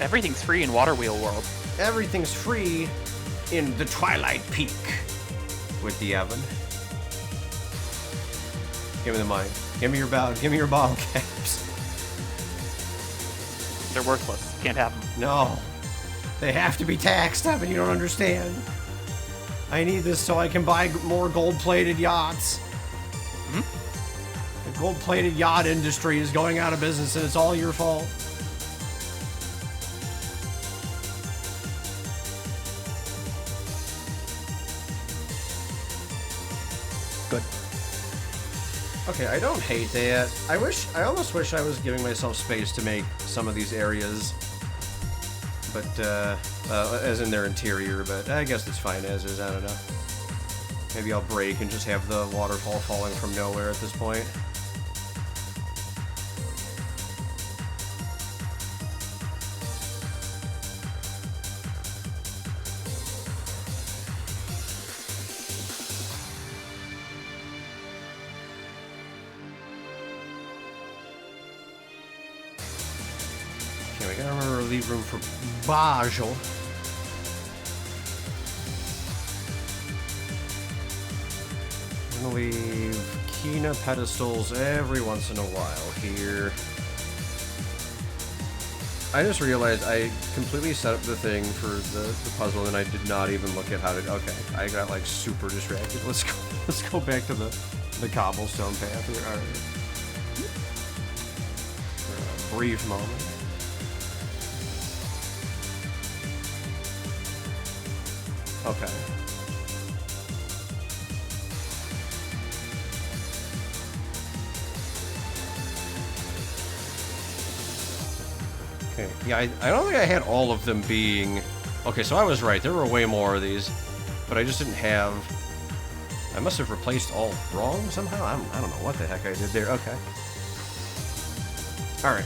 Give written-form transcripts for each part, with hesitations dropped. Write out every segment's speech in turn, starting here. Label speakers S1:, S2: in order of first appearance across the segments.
S1: Everything's free in Water Wheel World.
S2: Everything's free in the Twilight Peak with the Evan. Give me the money. Give me your bottle caps.
S1: They're worthless. Can't have them.
S2: No. They have to be taxed, Evan. You don't understand. I need this so I can buy more gold-plated yachts. The gold-plated yacht industry is going out of business, and it's all your fault. Good. Okay, I don't hate that. I almost wish I was giving myself space to make some of these areas, but, as in their interior, but I guess it's fine as is, I don't know. Maybe I'll break and just have the waterfall falling from nowhere at this point. Okay, we gotta remember to leave room for Bajal. I'm gonna leave Kina pedestals every once in a while here. I just realized I completely set up the thing for the puzzle and I did not even look at how to... Okay, I got like super distracted. Let's go back to the cobblestone path here. Alright. For a brief moment. Okay. Okay, yeah, I don't think I had all of them being... Okay, so I was right, there were way more of these, but I just didn't have... I must have replaced all wrong somehow? I don't know what the heck I did there. Okay. Alright.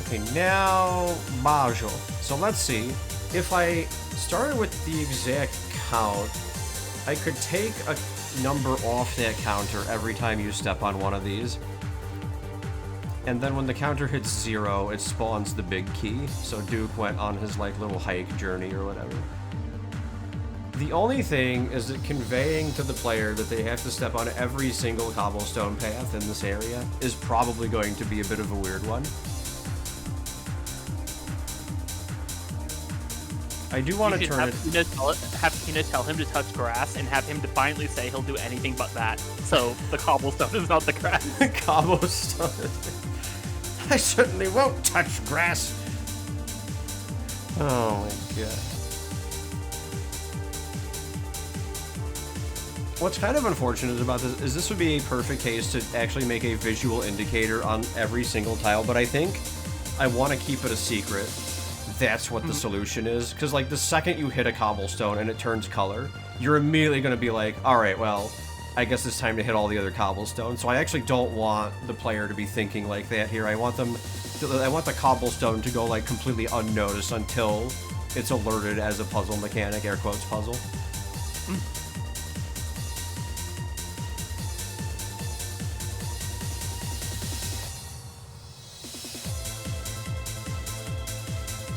S2: Okay, now... Bajal. So let's see. If I started with the exact count, I could take a number off that counter every time you step on one of these. And then when the counter hits 0, it spawns the big key. So Duke went on his like little hike journey or whatever. The only thing is that conveying to the player that they have to step on every single cobblestone path in this area is probably going to be a bit of a weird one. I do want to turn it...
S1: Have Kina tell him to touch grass and have him defiantly say he'll do anything but that. So the cobblestone is not the grass.
S2: Cobblestone. I certainly won't touch grass. Oh my god. What's kind of unfortunate about this is this would be a perfect case to actually make a visual indicator on every single tile, but I think I want to keep it a secret. That's what the solution is, because like the second you hit a cobblestone and it turns color, you're immediately going to be like, alright, well, I guess it's time to hit all the other cobblestones. So I actually don't want the player to be thinking like that here. I want the cobblestone to go like completely unnoticed until it's alerted as a puzzle mechanic, air quotes puzzle.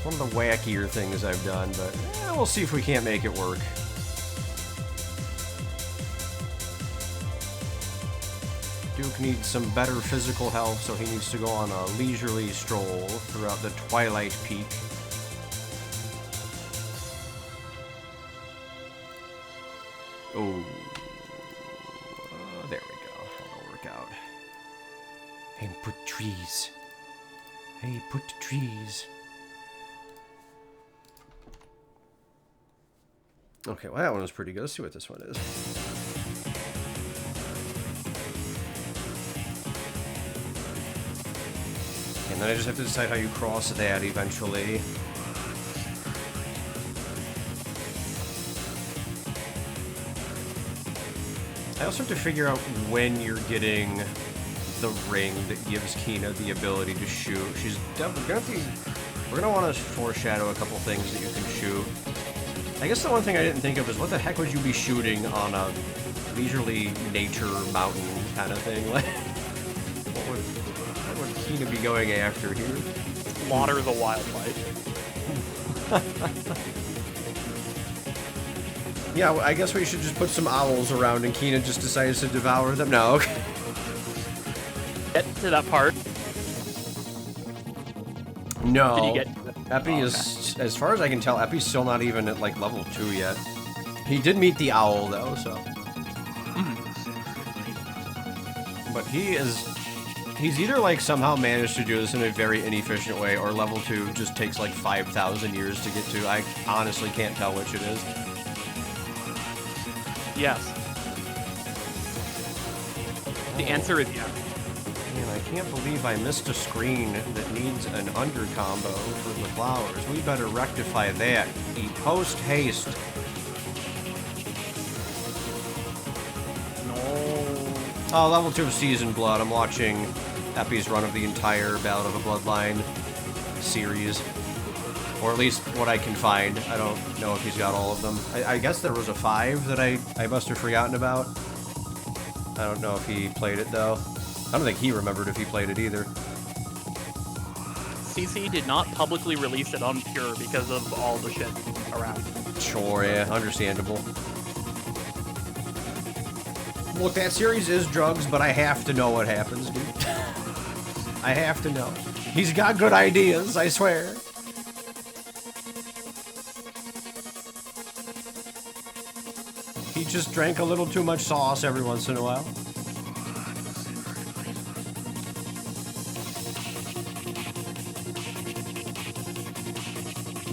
S2: One of the wackier things I've done, but we'll see if we can't make it work. Duke needs some better physical health, so he needs to go on a leisurely stroll throughout the Twilight Peak. Oh. There we go. That'll work out. And put trees. Hey, put trees. Okay, well that one was pretty good. Let's see what this one is. And then I just have to decide how you cross that eventually. I also have to figure out when you're getting the ring that gives Kina the ability to shoot. She's definitely we're gonna want to foreshadow a couple things that you can shoot. I guess the one thing I didn't think of is what the heck would you be shooting on a leisurely nature mountain kind of thing? Like, what would Kina be going after here?
S1: slaughter the wildlife.
S2: Yeah, well, I guess we should just put some owls around and Keenan just decides to devour them. No, okay.
S1: Get to that part.
S2: No.
S1: Did you get
S2: Epi is, as far as I can tell, Epi's still not even at, like, level 2 yet. He did meet the owl, though, so... But he's either, like, somehow managed to do this in a very inefficient way, or level 2 just takes, like, 5,000 years to get to. I honestly can't tell which it is.
S1: Yes. The answer is yes.
S2: Man, I can't believe I missed a screen that needs an under combo for the flowers. We better rectify that. The post haste.
S1: No.
S2: Oh, level 2 of Seasoned Blood. I'm watching Epi's run of the entire Ballad of a Bloodline series. Or at least what I can find. I don't know if he's got all of them. I guess there was a 5 that I must have forgotten about. I don't know if he played it, though. I don't think he remembered if he played it either.
S1: CC did not publicly release it on Pure because of all the shit around.
S2: Sure, yeah, understandable. Look, that series is drugs, but I have to know what happens, dude. I have to know. He's got good ideas, I swear. He just drank a little too much sauce every once in a while.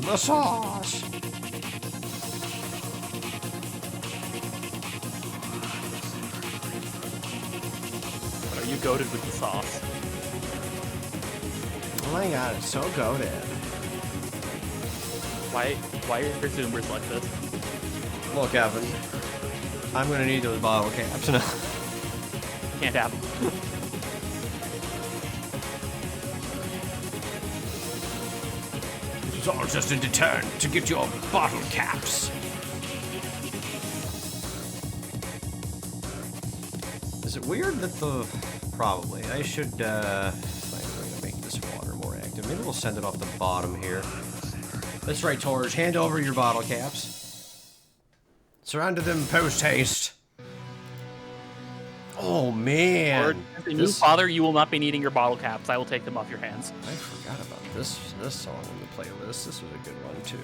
S2: The sauce!
S1: Are you goated with the sauce?
S2: Oh my god, it's so goated.
S1: Why are your Zoomers like this?
S2: Look, Evan. I'm gonna need those bottle caps now.
S1: Can't have them.
S2: It's all just a deterrent to get your bottle caps. Is it weird that the... Probably. I should, find a way to make this water more active. Maybe we'll send it off the bottom here. That's right, Torge. Hand over your bottle caps. Surrender them post-haste. Oh, man.
S1: Or, as a new father, you will not be needing your bottle caps. I will take them off your hands.
S2: I forgot about this song in the playlist. This was a good one, too.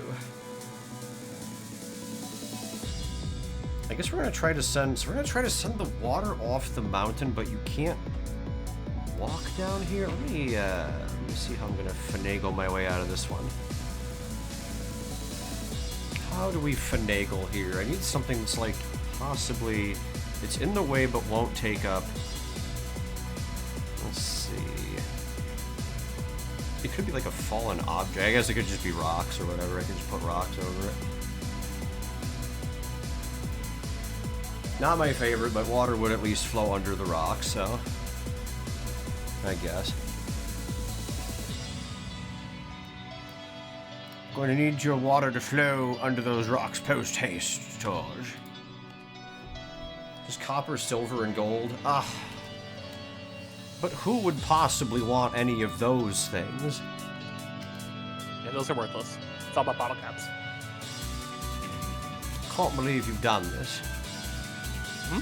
S2: I guess we're gonna try to send... So we're gonna try to send the water off the mountain, but you can't walk down here. Let me see how I'm gonna finagle my way out of this one. How do we finagle here? I need something that's like possibly... It's in the way but won't take up... Let's see... It could be like a fallen object. I guess it could just be rocks or whatever. I could just put rocks over it. Not my favorite, but water would at least flow under the rocks, so... I guess. Going to need your water to flow under those rocks post-haste, Torge. Just copper, silver, and gold? Ah. But who would possibly want any of those things?
S1: Yeah, those are worthless. It's all about bottle caps.
S2: Can't believe you've done this.
S1: Hmm?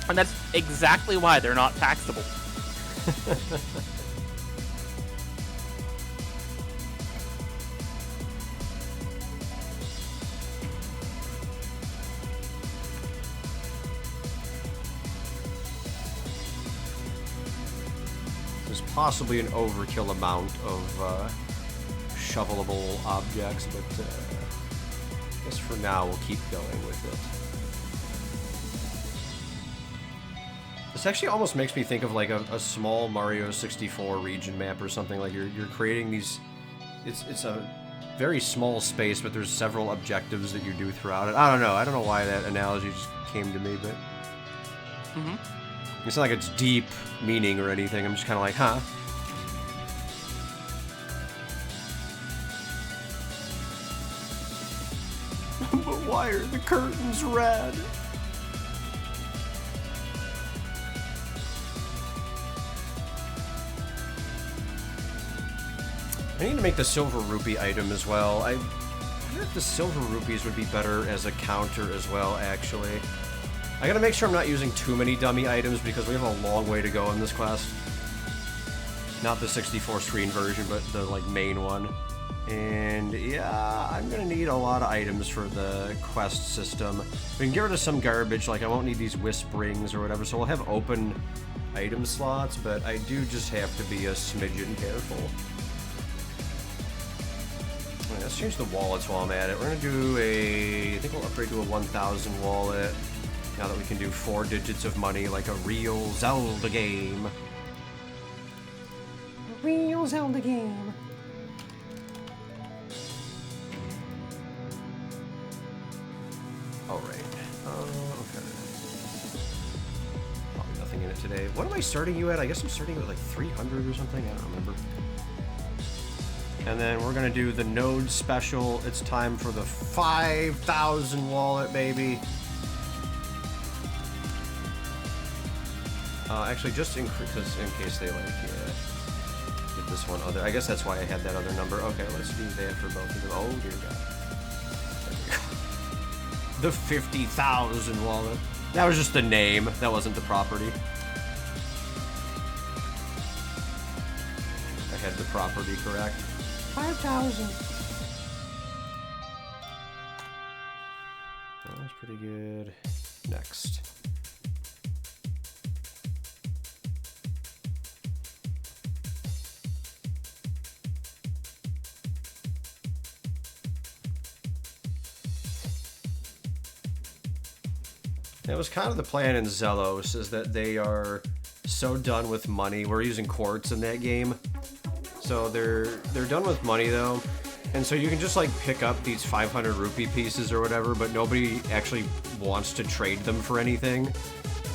S1: And that's exactly why they're not taxable.
S2: There's possibly an overkill amount of shovelable objects, but I guess for now we'll keep going with it. This actually almost makes me think of like a small Mario 64 region map or something. Like you're creating these. It's a very small space, but there's several objectives that you do throughout it. I don't know. I don't know why that analogy just came to me, but it's not like it's deep meaning or anything. I'm just kind of like, huh? But why are the curtains red? I need to make the silver rupee item as well. I wonder if the silver rupees would be better as a counter as well, actually. I gotta make sure I'm not using too many dummy items because we have a long way to go in this quest. Not the 64 screen version, but the like main one. And yeah, I'm gonna need a lot of items for the quest system. We can get rid of some garbage, like I won't need these wisp rings or whatever, so we'll have open item slots, but I do just have to be a smidgen careful. Right, let's change the wallets while I'm at it. We're gonna do I think we'll upgrade to a 1000 wallet. Now that we can do 4 digits of money like a real Zelda game. A real Zelda game. Alright. Okay. Probably nothing in it today. What am I starting you at? I guess I'm starting you at like 300 or something? I don't remember. And then we're gonna do the node special. It's time for the 5,000 wallet, baby. Actually, just in case they like get this one other. I guess that's why I had that other number. Okay, let's do that for both of them. Oh dear God. The 50,000 wallet. That was just the name. That wasn't the property. I had the property correct. 5,000. That was pretty good. Next. That was kind of the plan in Zelos, is that they are so done with money. We're using quartz in that game. So they're done with money though. And so you can just like pick up these 500 rupee pieces or whatever, but nobody actually wants to trade them for anything.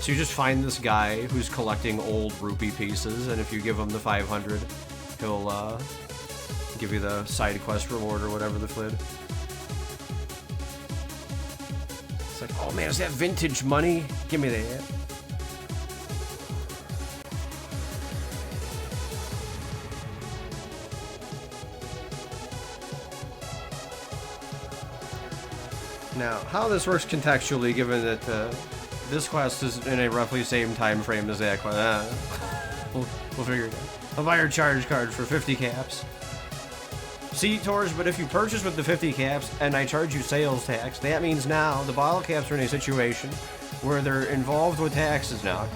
S2: So you just find this guy who's collecting old rupee pieces, and if you give him the 500, he'll give you the side quest reward or whatever the flid. It's like, oh man, is that vintage money? Give me that. Now, how this works contextually, given that this quest is in a roughly same time frame as that quest, we'll figure it out. I'll buy your charge card for 50 caps. See, Torch, but if you purchase with the 50 caps and I charge you sales tax, that means now the bottle caps are in a situation where they're involved with taxes now.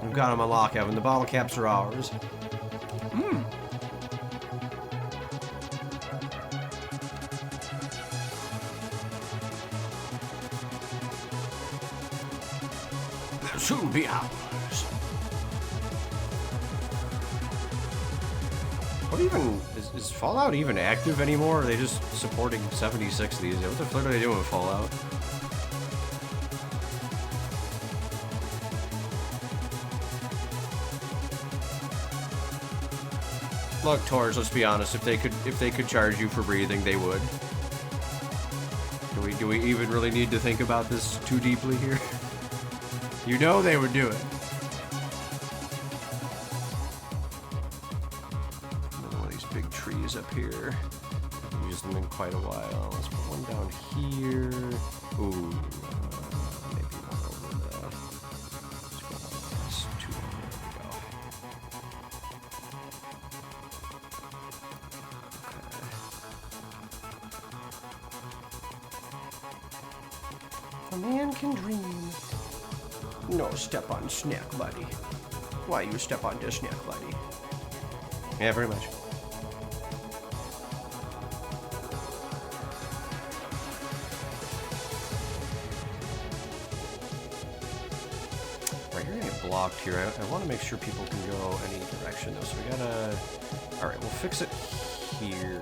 S2: We've got them on lock, Evan. The bottle caps are ours. They'll soon be ours. What even is Fallout even active anymore? Or are they just supporting 76 these days? What the fuck are they doing with Fallout? Look, Torres, let's be honest. If they could charge you for breathing, they would. Do we even really need to think about this too deeply here? You know they would do it. Up here. I've used them in quite a while. Let's put one down here. Ooh, maybe one over there. Let's go on this. 2 more. There we go. Okay. A man can dream. No step on snack, buddy. Why you step on this snack, buddy? Yeah, very much. blocked here. I want to make sure people can go any direction, though. So we gotta... Alright, we'll fix it here.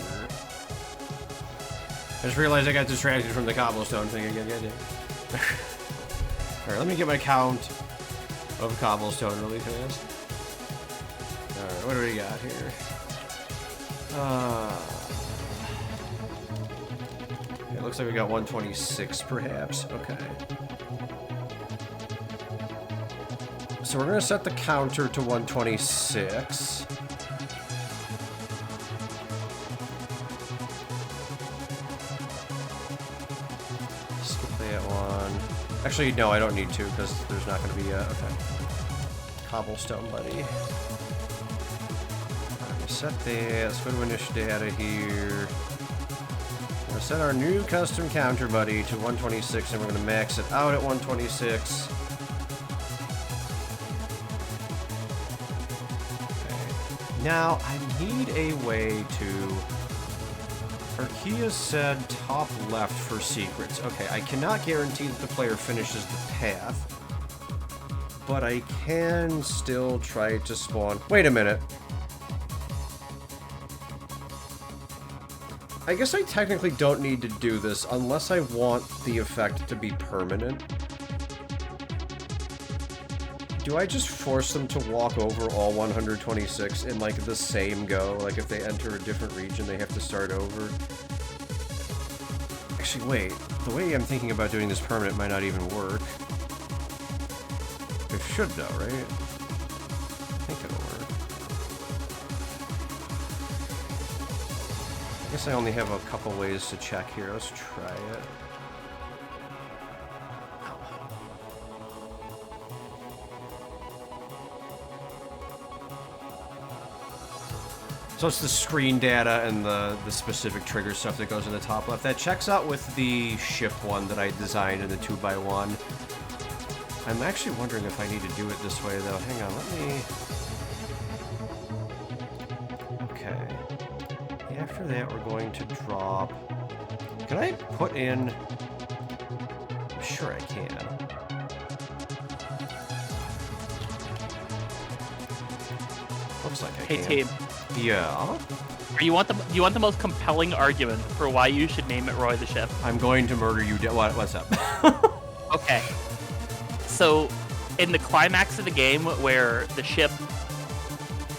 S2: I just realized I got distracted from the cobblestone thing again. Alright, let me get my count of cobblestone really fast. Alright, what do we got here? It looks like we got 126, perhaps. Okay. So we're going to set the counter to 126. Skip that one. Actually, no, I don't need to, because there's not going to be a... Okay. Cobblestone, buddy. Alright, set that. Let's go to initial data here. We're going to set our new custom counter, buddy, to 126, and we're going to max it out at 126. Now, I need a way to... Arkeya said top left for secrets. Okay, I cannot guarantee that the player finishes the path, but I can still try to spawn... Wait a minute. I guess I technically don't need to do this unless I want the effect to be permanent. Do I just force them to walk over all 126 in, like, the same go? Like, if they enter a different region, they have to start over? Actually, wait. The way I'm thinking about doing this permanent might not even work. It should, though, right? I think it'll work. I guess I only have a couple ways to check here. Let's try it. So it's the screen data and the specific trigger stuff that goes in the top left. That checks out with the ship one that I designed in the 2x1. I'm actually wondering if I need to do it this way, though. Hang on, let me... Okay. After that, we're going to drop... Can I put in... I'm sure I can. Looks like I can.
S1: Hey, team.
S2: Yeah?
S1: You want the most compelling argument for why you should name it Roy the Ship?
S2: I'm going to murder you. What's up?
S1: Okay. So, in the climax of the game where the ship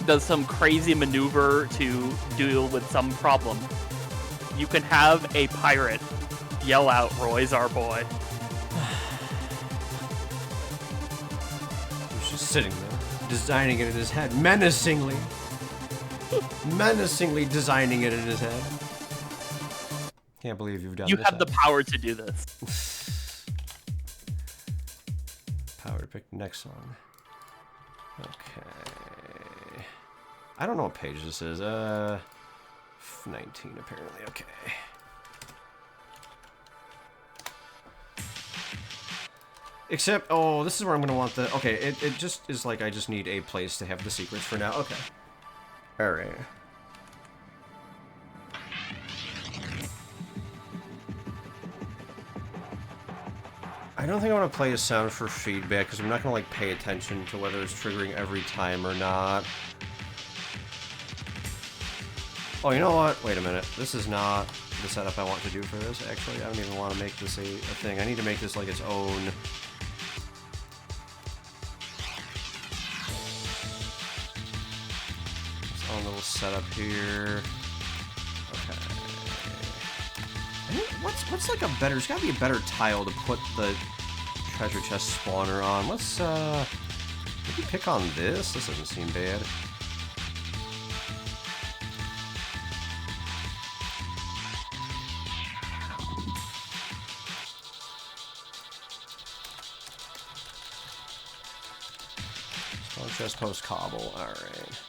S1: does some crazy maneuver to deal with some problem, you can have a pirate yell out, "Roy's our boy."
S2: He's just sitting there, designing it in his head, menacingly. Menacingly designing it in his head. Can't believe you've done this.
S1: You have the power to do this.
S2: Power to pick the next song. Okay. I don't know what page this is. 19 apparently. Okay. Except, oh, this is where I'm going to want the... Okay, it just is like I just need a place to have the secrets for now. Okay. Alright. I don't think I want to play a sound for feedback, because I'm not going to, like, pay attention to whether it's triggering every time or not. Oh, you know what? Wait a minute. This is not the setup I want to do for this, actually. I don't even want to make this a thing. I need to make this, like, its own... little setup here. Okay. What's like a better... There's gotta be a better tile to put the treasure chest spawner on. Let's maybe pick on this. This doesn't seem bad. Spawn chest post cobble. All right.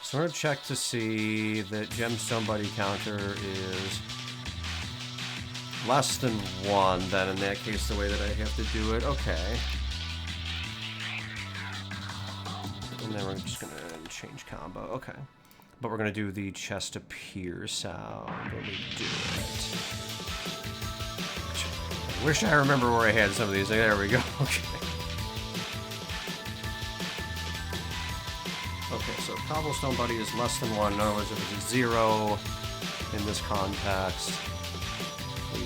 S2: So I'm going to check to see that gemstone buddy counter is less than 1, then in that case the way that I have to do it. Okay. And then we're just going to change combo. Okay. But we're going to do the chest appear sound when we do it. I wish I remember where I had some of these. There we go. Okay. Cobblestone buddy is less than 1. In other words, if it's a 0 in this context, we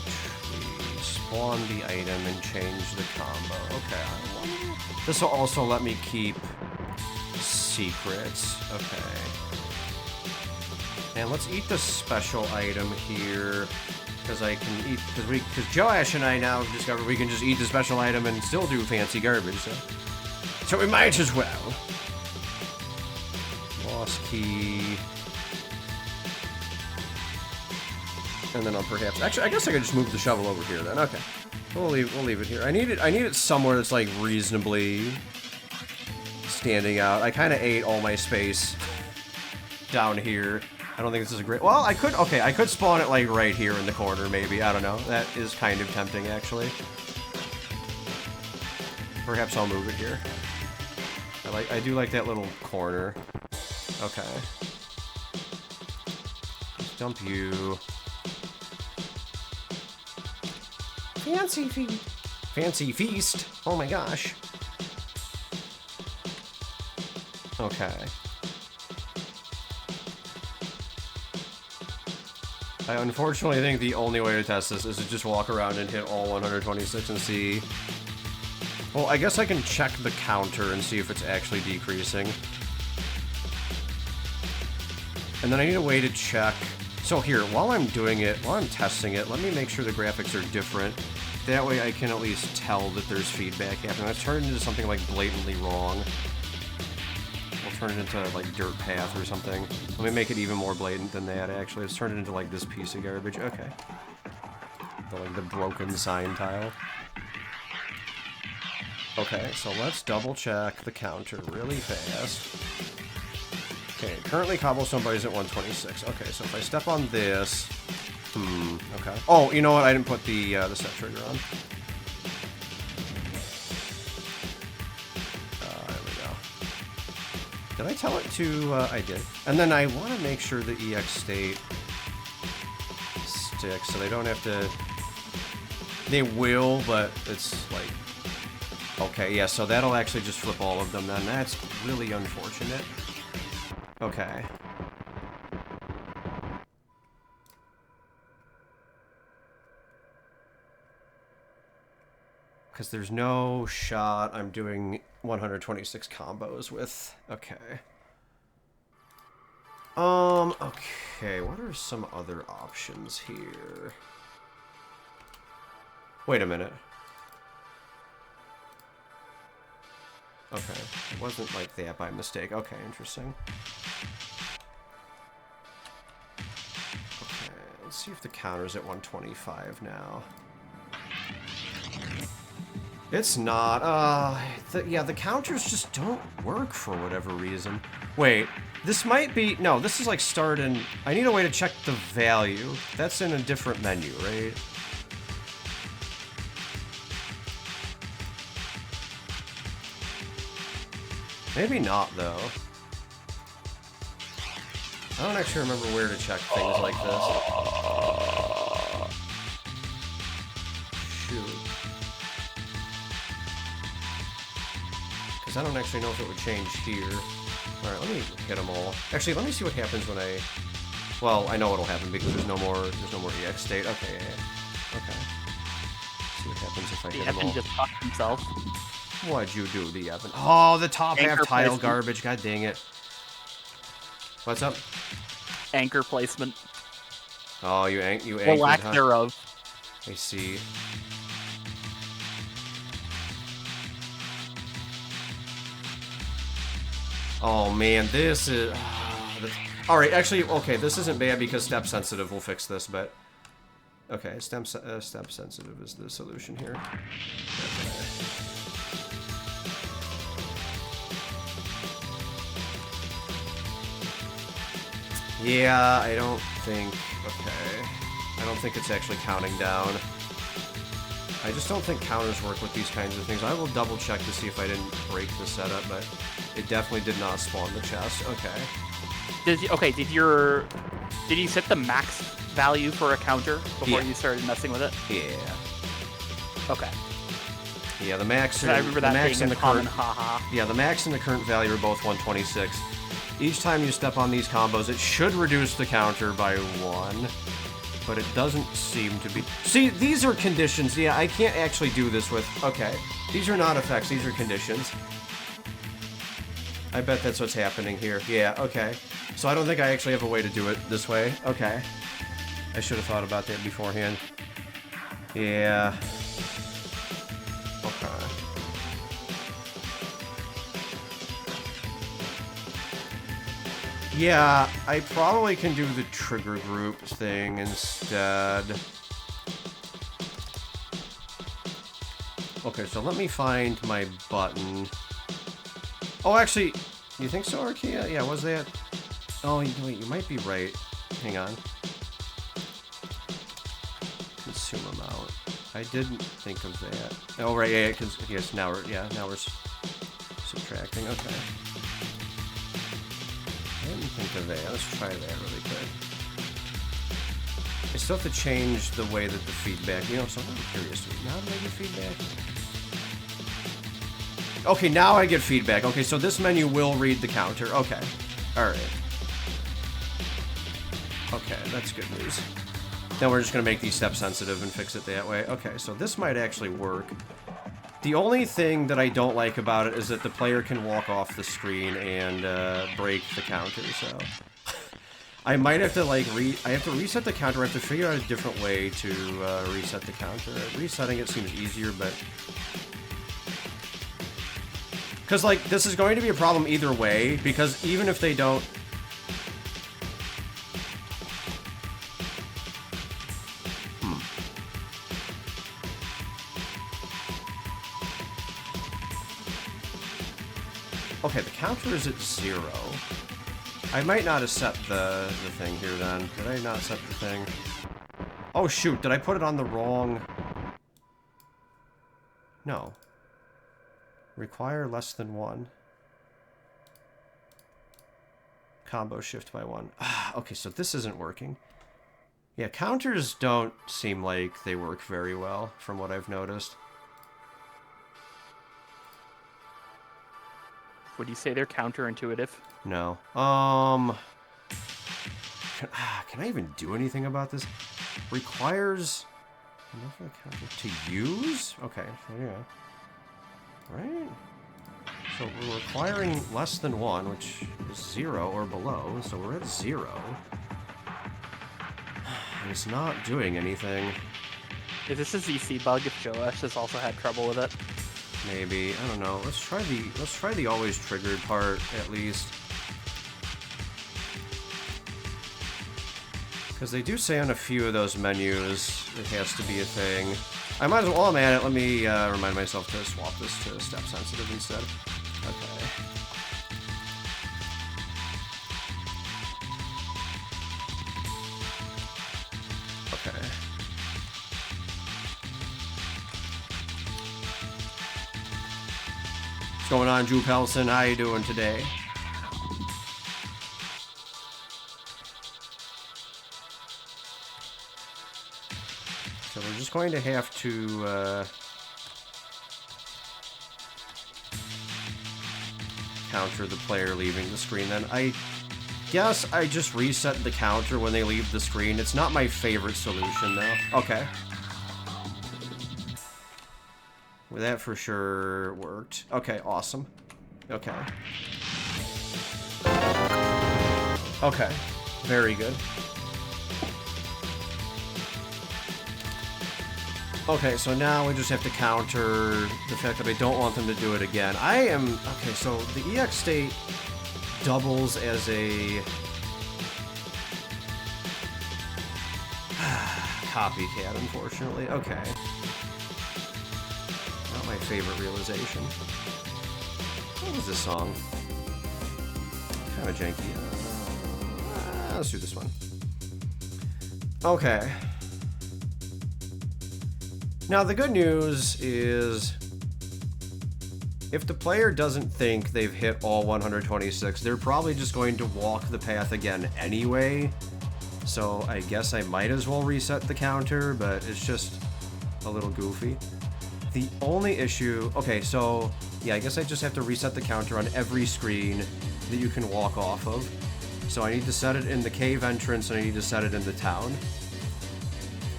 S2: spawn the item and change the combo. Okay. This will also let me keep secrets. Okay. And let's eat the special item here. Because I can eat, because Joash and I now discovered we can just eat the special item and still do fancy garbage, so we might as well. Lost key. And then I'll perhaps, actually, I guess I could just move the shovel over here then. Okay, we'll leave it here. I need it somewhere that's like reasonably standing out. I kind of ate all my space down here. I don't think this is a great... Well, I could spawn it, like, right here in the corner, maybe. I don't know. That is kind of tempting, actually. Perhaps I'll move it here. I do like that little corner. Okay. Let's dump you. Fancy feast. Fancy feast. Oh my gosh. Okay. I unfortunately think the only way to test this is to just walk around and hit all 126 and see... Well, I guess I can check the counter and see if it's actually decreasing. And then I need a way to check... So here, while I'm testing it, let me make sure the graphics are different. That way I can at least tell that there's feedback happening. Let's turn it into something like blatantly wrong. Turn it into, like, dirt path or something. Let me make it even more blatant than that, actually. Let's turn it into, like, this piece of garbage. Okay. The broken sign tile. Okay, so let's double-check the counter really fast. Okay, currently Cobblestone buddy's at 126. Okay, so if I step on this... okay. Oh, you know what? I didn't put the set trigger on. Did I tell it to, I did. And then I want to make sure the EX state sticks, so they don't have to... They will, but it's like... Okay, yeah, so that'll actually just flip all of them then. That's really unfortunate. Okay. Because there's no shot I'm doing 126 combos with. Okay. Okay, what are some other options here? Wait a minute. Okay, it wasn't like that by mistake. Okay, interesting. Okay, let's see if the counter's at 125 now. It's not, yeah, the counters just don't work for whatever reason. Wait, this might be, no, this is like start in, I need a way to check the value. That's in a different menu, right? Maybe not, though. I don't actually remember where to check things like this. Shoot. Because I don't actually know if it would change here. Alright, let me hit them all. Actually, let me see what happens when I... Well, I know what'll happen because there's no more EX state. Okay, yeah. Okay. See what happens if I hit them all.
S1: The Evan just fucked himself.
S2: What'd you do, the Evan? Oh, the top
S1: Anchor
S2: half tile
S1: placement.
S2: garbage. God dang it. What's up?
S1: Anchor placement.
S2: Oh, you anchored,
S1: Or lack
S2: huh?
S1: thereof.
S2: I see. Oh man, this is... Alright, actually, okay, this isn't bad because step sensitive will fix this, but... Okay, step sensitive is the solution here. Okay. Yeah, I don't think... Okay. I don't think it's actually counting down. I just don't think counters work with these kinds of things. I will double check to see if I didn't break the setup, but it definitely did not spawn the chest. Okay.
S1: Did you set the max value for a counter before you started messing with it?
S2: Yeah.
S1: Okay.
S2: Yeah, the max.
S1: I remember that being a common haha.
S2: Yeah, the max and the current value are both 126. Each time you step on these combos, it should reduce the counter by 1. But it doesn't seem to be... See, these are conditions. Yeah, I can't actually do this with... Okay. These are not effects. These are conditions. I bet that's what's happening here. Yeah, okay. So I don't think I actually have a way to do it this way. Okay. I should have thought about that beforehand. Yeah. Okay. Yeah, I probably can do the trigger group thing instead. Okay, so let me find my button. Oh, actually, you think so, Archaea? Yeah, was that? Oh, wait, you might be right. Hang on. Consume amount. I didn't think of that. Oh, right, yeah, because yes, now we're subtracting. Okay. I didn't think of that. Let's try that really quick. I still have to change the way that the feedback... You know, so I'm curious. Now do I get feedback? Okay, now I get feedback. Okay, so this menu will read the counter. Okay. Alright. Okay, that's good news. Then we're just going to make these step sensitive and fix it that way. Okay, so this might actually work. The only thing that I don't like about it is that the player can walk off the screen and break the counter, so... I might have to, like, I have to reset the counter. I have to figure out a different way to reset the counter. Resetting it seems easier, but... Because, like, this is going to be a problem either way, because even if they don't... Okay, the counter is at 0. I might not have set the thing here then. Did I not set the thing? Oh shoot, did I put it on the wrong... No. Require less than 1. Combo shift by 1. Ah, okay, so this isn't working. Yeah, counters don't seem like they work very well, from what I've noticed.
S1: Would you say they're counterintuitive?
S2: No. Can I even do anything about this? Requires to use? Okay, yeah. Right? So we're requiring less than 1, which is 0 or below, so we're at 0. And it's not doing anything.
S1: Is this a ZC bug if Joash has also had trouble with it?
S2: Maybe. I don't know. Let's try the always triggered part at least. Because they do say on a few of those menus it has to be a thing. I might as well, while I'm at it, let me remind myself to swap this to step sensitive instead. Okay. Okay. What's going on, Drew Pelson? How you doing today? So we're just going to have to counter the player leaving the screen then. I guess I just reset the counter when they leave the screen. It's not my favorite solution though. Okay. Well, that for sure worked. Okay, awesome. Okay. Okay, very good. Okay, so now we just have to counter the fact that I don't want them to do it again. Okay, so the EX state doubles as a copycat, unfortunately. Okay. Not my favorite realization. What was this song? Kind of janky. Let's do this one. Okay. Now, the good news is if the player doesn't think they've hit all 126, they're probably just going to walk the path again anyway. So I guess I might as well reset the counter, but it's just a little goofy. The only issue... Okay, so yeah, I guess I just have to reset the counter on every screen that you can walk off of. So I need to set it in the cave entrance, and I need to set it in the town.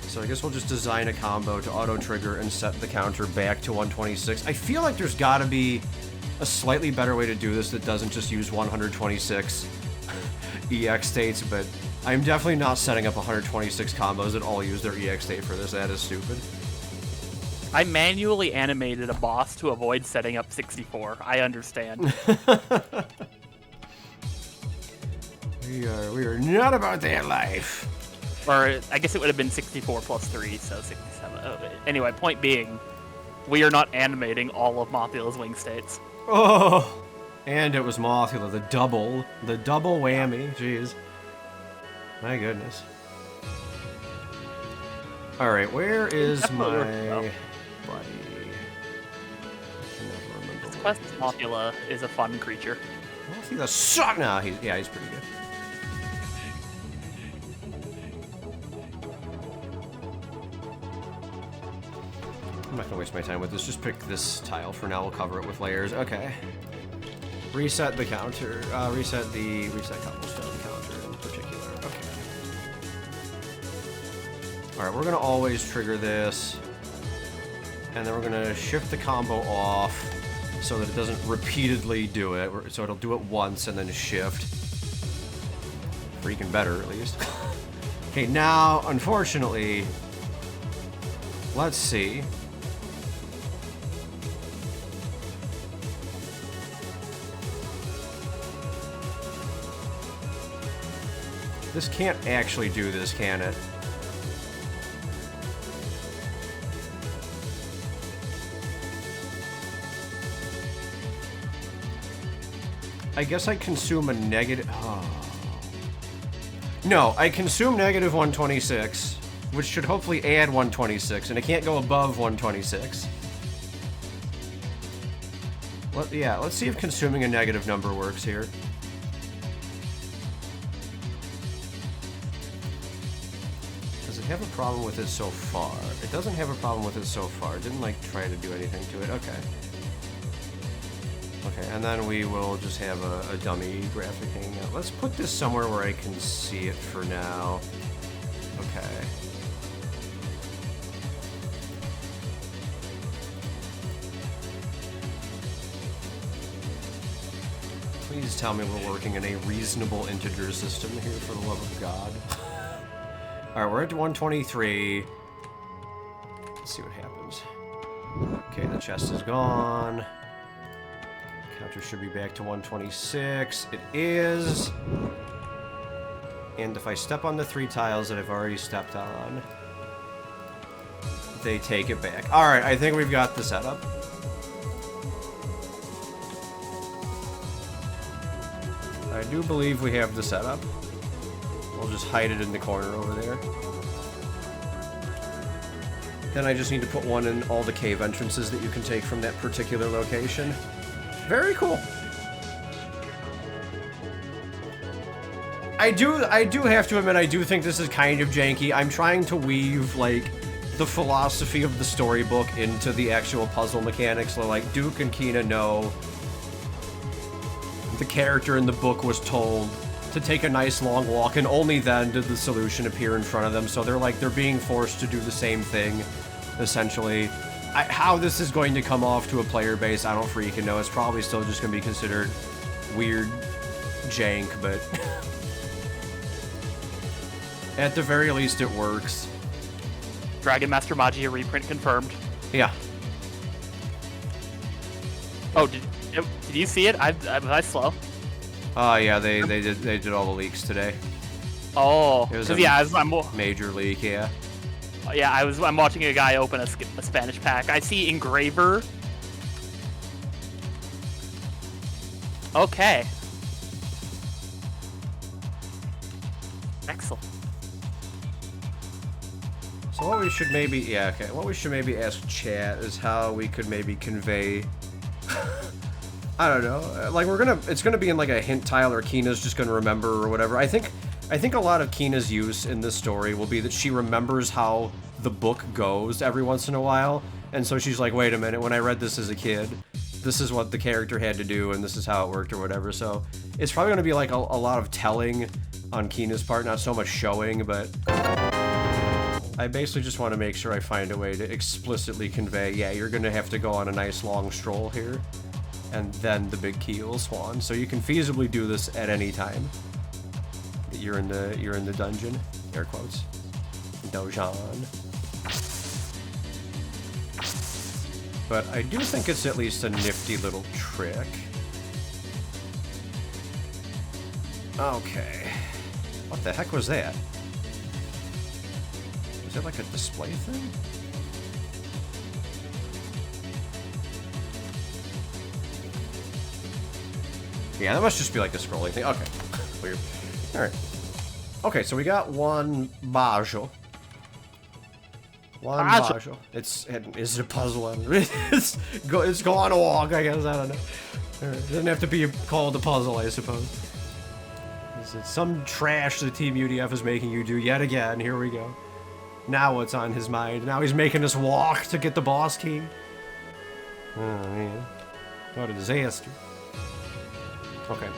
S2: So I guess we'll just design a combo to auto-trigger and set the counter back to 126. I feel like there's gotta be a slightly better way to do this that doesn't just use 126 EX states, but I'm definitely not setting up 126 combos that all use their EX state for this. That is stupid.
S1: I manually animated a boss to avoid setting up 64. I understand.
S2: We are not about that life.
S1: Or I guess it would have been 64 plus 3, so 67. Anyway, point being, we are not animating all of Mothula's wing states.
S2: Oh, and it was Mothula, the double whammy. Jeez, my goodness. All right, where is my buddy? I can never remember.
S1: ZQuest Mothula is a fun creature.
S2: Mothula suck. Nah, he's pretty good. I'm not gonna waste my time with this. Just pick this tile for now. We'll cover it with layers. Okay. Reset the counter. Reset Cobblestone counter in particular. Okay. All right, we're gonna always trigger this, and then we're gonna shift the combo off so that it doesn't repeatedly do it. So it'll do it once and then shift. Freaking better, at least. Okay, now, unfortunately, let's see. This can't actually do this, can it? I guess I consume a negative... Oh. No, I consume negative 126, which should hopefully add 126, and it can't go above 126. Yeah, let's see if consuming a negative number works here. Does it have a problem with it so far? It doesn't have a problem with it so far. It didn't, like, try to do anything to it. Okay. Okay, and then we will just have a dummy graphic hanging out. Let's put this somewhere where I can see it for now. Okay. Please tell me we're working in a reasonable integer system here, for the love of God. Alright, we're at 123. Let's see what happens. Okay, the chest is gone. Counter should be back to 126. It is. And if I step on the 3 tiles that I've already stepped on, they take it back. Alright, I think we've got the setup. I do believe we have the setup. We'll just hide it in the corner over there. Then I just need to put one in all the cave entrances that you can take from that particular location. Very cool. I do have to admit, I do think this is kind of janky. I'm trying to weave, like, the philosophy of the storybook into the actual puzzle mechanics. So, like, Duke and Kina know the character in the book was told to take a nice long walk, and only then did the solution appear in front of them. So they're being forced to do the same thing, essentially. How this is going to come off to a player base, I don't freaking know. It's probably still just going to be considered weird jank, but at the very least it works.
S1: Dragon Master Magia reprint confirmed.
S2: Yeah.
S1: Oh, did you see it? Was I slow?
S2: Yeah, they did all the leaks today.
S1: Oh,
S2: it was
S1: I'm
S2: major leak, yeah.
S1: Yeah, I'm watching a guy open a Spanish pack. I see Engraver. Okay. Excellent.
S2: So what we should maybe, what we should maybe ask chat is how we could maybe convey, I don't know, like it's gonna be in like a hint tile, or Kina's just gonna remember or whatever. I think a lot of Kina's use in this story will be that she remembers how the book goes every once in a while, and so she's like, wait a minute, when I read this as a kid, this is what the character had to do, and this is how it worked or whatever. So it's probably gonna be like a lot of telling on Keena's part, not so much showing, but I basically just want to make sure I find a way to explicitly convey, yeah, you're gonna have to go on a nice long stroll here, and then the big key will spawn. So you can feasibly do this at any time. You're in the dungeon, air quotes, dojon. But I do think it's at least a nifty little trick. Okay. What the heck was that? Was it like a display thing? Yeah, that must just be like a scrolling thing. Okay. Weird. Alright. Okay, so we got one Bajo. One Bajo. Is it a puzzle? It's go on a walk, I guess. I don't know. It doesn't have to be called a puzzle, I suppose. Is it some trash that Teamudf is making you do yet again? Here we go. Now what's on his mind? Now he's making us walk to get the boss key. Oh man. What a disaster. Okay.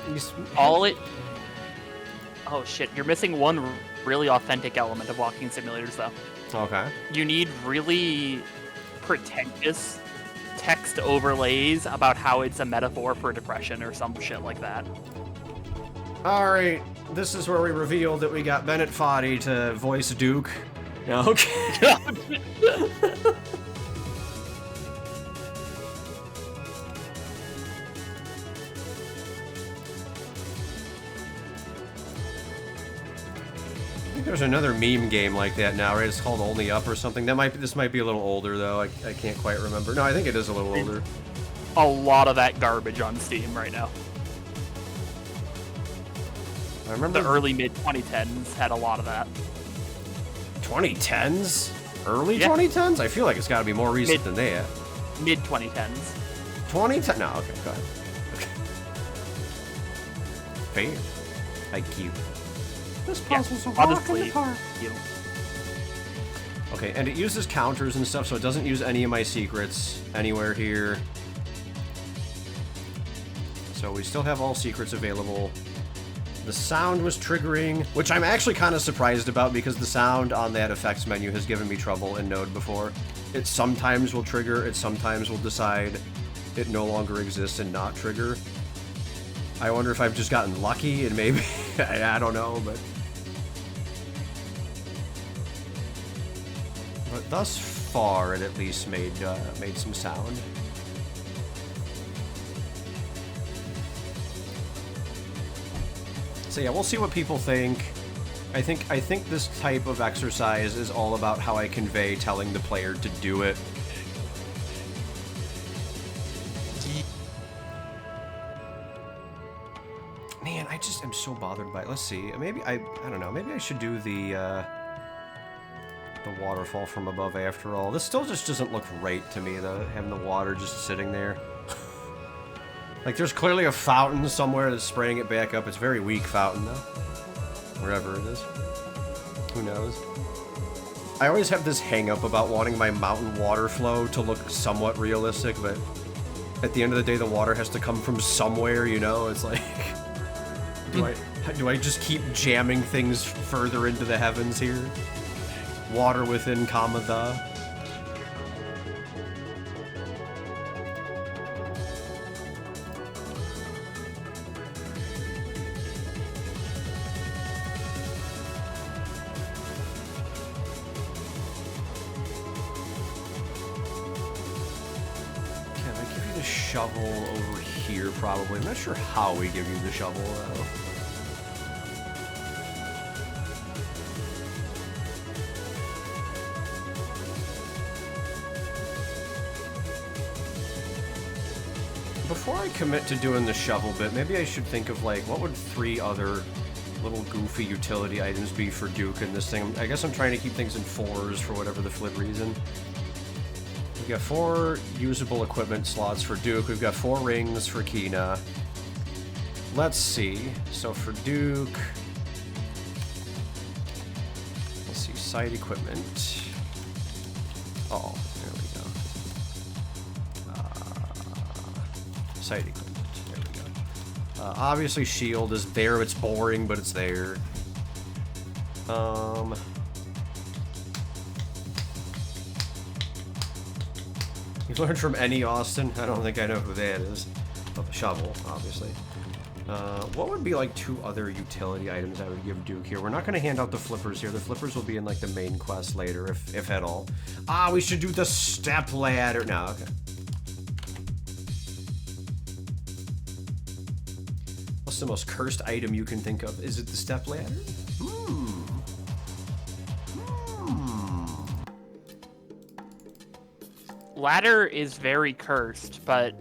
S1: Oh shit, you're missing one really authentic element of walking simulators though.
S2: Okay.
S1: You need really pretentious text overlays about how it's a metaphor for depression or some shit like that.
S2: Alright, this is where we reveal that we got Bennett Foddy to voice Duke. Okay. I think there's another meme game like that now, right? It's called Only Up or something. This might be a little older though. I can't quite remember. No, I think it is a little older.
S1: A lot of that garbage on Steam right now.
S2: I remember
S1: the early mid 2010s had a lot of that.
S2: 2010s? Early 2010s? I feel like it's got to be more recent than that.
S1: Mid 2010s.
S2: 2010? No, okay, go ahead. Okay. Fair. IQ. This puzzle's a walk in the park. Okay, and it uses counters and stuff, so it doesn't use any of my secrets anywhere here. So we still have all secrets available. The sound was triggering, which I'm actually kind of surprised about because the sound on that effects menu has given me trouble in Node before. It sometimes will trigger, it sometimes will decide it no longer exists and not trigger. I wonder if I've just gotten lucky and maybe, I don't know, but thus far it at least made some sound. So yeah, we'll see what people think. I think this type of exercise is all about how I convey telling the player to do it. Man, I just am so bothered by it. Let's see. Maybe I don't know. Maybe I should do the waterfall from above after all. This still just doesn't look right to me though, having the water just sitting there. Like, there's clearly a fountain somewhere that's spraying it back up. It's a very weak fountain, though. Wherever it is. Who knows? I always have this hang-up about wanting my mountain water flow to look somewhat realistic, but at the end of the day, the water has to come from somewhere, you know? It's like... Do I just keep jamming things further into the heavens here? Water within, comma, the... shovel over here, probably. I'm not sure how we give you the shovel, though. Before I commit to doing the shovel bit, maybe I should think of, like, what would 3 other little goofy utility items be for Duke in this thing? I guess I'm trying to keep things in 4s for whatever the flip reason. We've got 4 usable equipment slots for Duke. We've got 4 rings for Keena. Let's see. So for Duke... Let's see. Side equipment. Oh, there we go. Site equipment. There we go. Obviously, shield is there. It's boring, but it's there. You learned from any Austin? I don't think I know who that is. Oh, the shovel, obviously. What would be like 2 other utility items I would give Duke here? We're not going to hand out the flippers here. The flippers will be in like the main quest later, if at all. Ah, we should do the step ladder. No, okay. What's the most cursed item you can think of? Is it the step ladder?
S1: Ladder is very cursed, but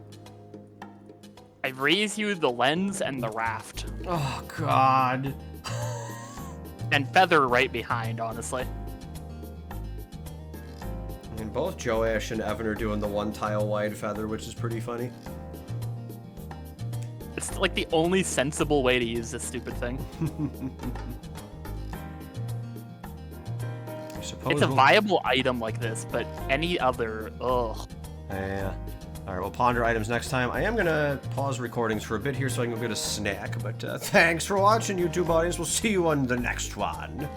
S1: I raise you the lens and the raft.
S2: Oh, God.
S1: And feather right behind, honestly.
S2: And both Joash and Evan are doing the 1 tile wide feather, which is pretty funny.
S1: It's like the only sensible way to use this stupid thing. It's a viable item like this, but any other, ugh.
S2: Yeah. Alright, we'll ponder items next time. I am gonna pause recordings for a bit here so I can go get a snack, but thanks for watching, YouTube audience. We'll see you on the next one.